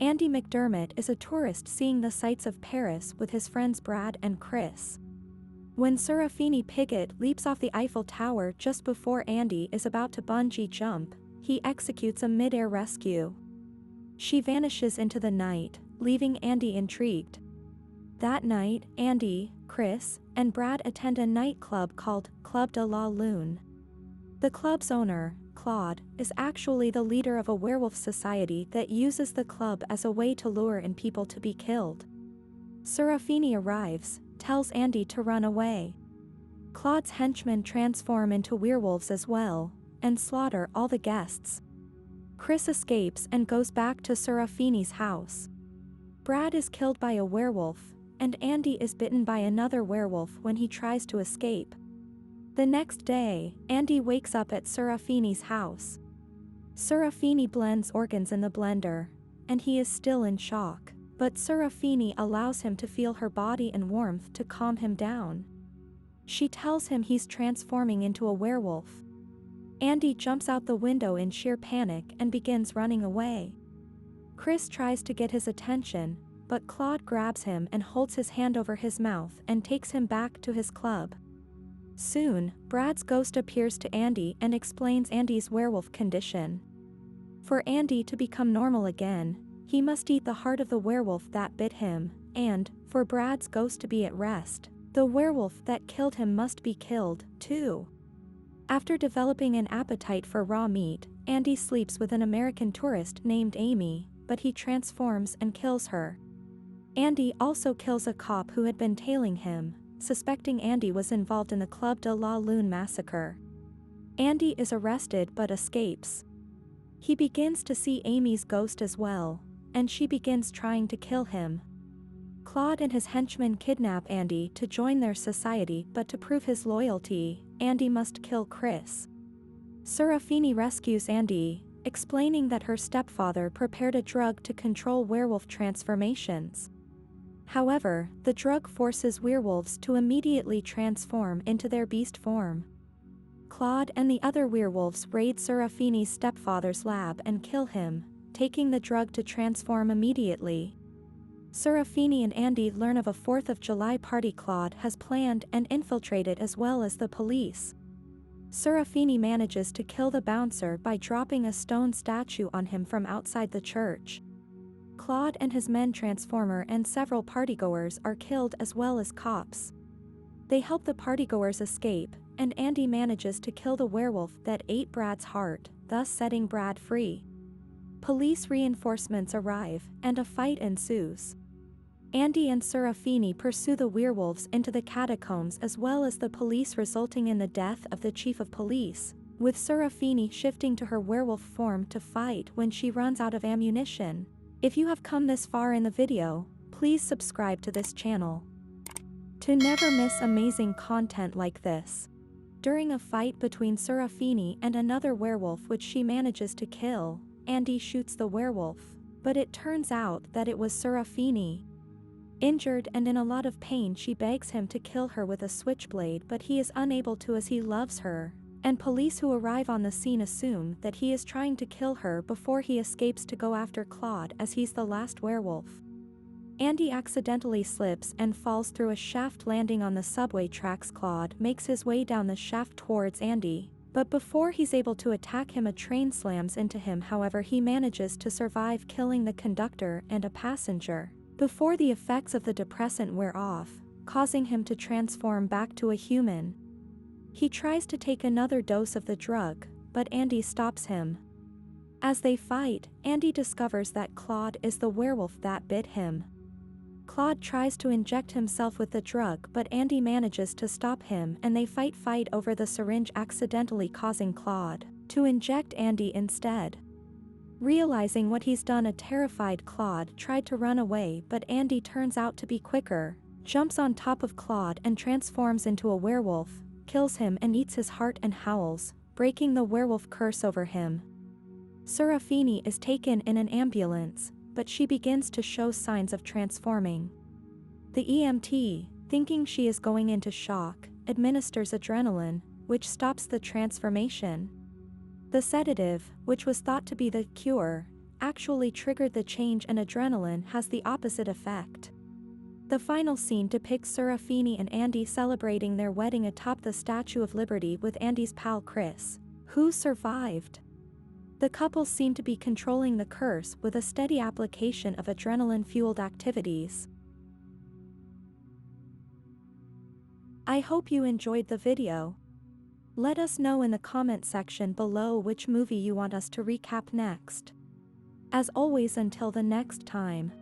Andy McDermott is a tourist seeing the sights of Paris with his friends Brad and Chris. When Serafini Piggott leaps off the Eiffel Tower just before Andy is about to bungee jump, he executes a mid-air rescue. She vanishes into the night, leaving Andy intrigued. That night, Andy, Chris, and Brad attend a nightclub called Club de la Lune. The club's owner, Claude, is actually the leader of a werewolf society that uses the club as a way to lure in people to be killed. Serafini arrives, tells Andy to run away. Claude's henchmen transform into werewolves as well, and slaughter all the guests. Chris escapes and goes back to Serafini's house. Brad is killed by a werewolf, and Andy is bitten by another werewolf when he tries to escape. The next day, Andy wakes up at Serafini's house. Serafini blends organs in the blender, and he is still in shock, but Serafini allows him to feel her body and warmth to calm him down. She tells him he's transforming into a werewolf. Andy jumps out the window in sheer panic and begins running away. Chris tries to get his attention, but Claude grabs him and holds his hand over his mouth and takes him back to his club. Soon, Brad's ghost appears to Andy and explains Andy's werewolf condition. For Andy to become normal again, he must eat the heart of the werewolf that bit him, and, for Brad's ghost to be at rest, the werewolf that killed him must be killed, too. After developing an appetite for raw meat, Andy sleeps with an American tourist named Amy, but he transforms and kills her. Andy also kills a cop who had been tailing him, suspecting Andy was involved in the Club de la Lune massacre. Andy is arrested but escapes. He begins to see Amy's ghost as well, and she begins trying to kill him. Claude and his henchmen kidnap Andy to join their society, but to prove his loyalty, Andy must kill Chris. Serafini rescues Andy, explaining that her stepfather prepared a drug to control werewolf transformations. However, the drug forces werewolves to immediately transform into their beast form. Claude and the other werewolves raid Serafini's stepfather's lab and kill him, taking the drug to transform immediately. Serafini and Andy learn of a 4th of July party Claude has planned and infiltrated, as well as the police. Serafini manages to kill the bouncer by dropping a stone statue on him from outside the church. Claude and his men transformer and several partygoers are killed, as well as cops. They help the partygoers escape, and Andy manages to kill the werewolf that ate Brad's heart, thus setting Brad free. Police reinforcements arrive, and a fight ensues. Andy and Serafini pursue the werewolves into the catacombs, as well as the police, resulting in the death of the chief of police, with Serafini shifting to her werewolf form to fight when she runs out of ammunition. If you have come this far in the video, please subscribe to this channel to never miss amazing content like this. During a fight between Serafini and another werewolf which she manages to kill, Andy shoots the werewolf, but it turns out that it was Serafini. Injured and in a lot of pain, she begs him to kill her with a switchblade, but he is unable to as he loves her, and police who arrive on the scene assume that he is trying to kill her before he escapes to go after Claude, as he's the last werewolf. Andy accidentally slips and falls through a shaft, landing on the subway tracks. Claude makes his way down the shaft towards Andy, but before he's able to attack him, a train slams into him. However, he manages to survive, killing the conductor and a passenger before the effects of the depressant wear off, causing him to transform back to a human. He tries to take another dose of the drug, but Andy stops him. As they fight, Andy discovers that Claude is the werewolf that bit him. Claude tries to inject himself with the drug, but Andy manages to stop him, and they fight over the syringe, accidentally causing Claude to inject Andy instead. Realizing what he's done, a terrified Claude tried to run away, but Andy turns out to be quicker, jumps on top of Claude and transforms into a werewolf, kills him and eats his heart and howls, breaking the werewolf curse over him. Serafini is taken in an ambulance, but she begins to show signs of transforming. The EMT, thinking she is going into shock, administers adrenaline, which stops the transformation. The sedative, which was thought to be the cure, actually triggered the change, and adrenaline has the opposite effect. The final scene depicts Serafini and Andy celebrating their wedding atop the Statue of Liberty with Andy's pal Chris, who survived. The couple seem to be controlling the curse with a steady application of adrenaline-fueled activities. I hope you enjoyed the video. Let us know in the comment section below which movie you want us to recap next. As always, until the next time.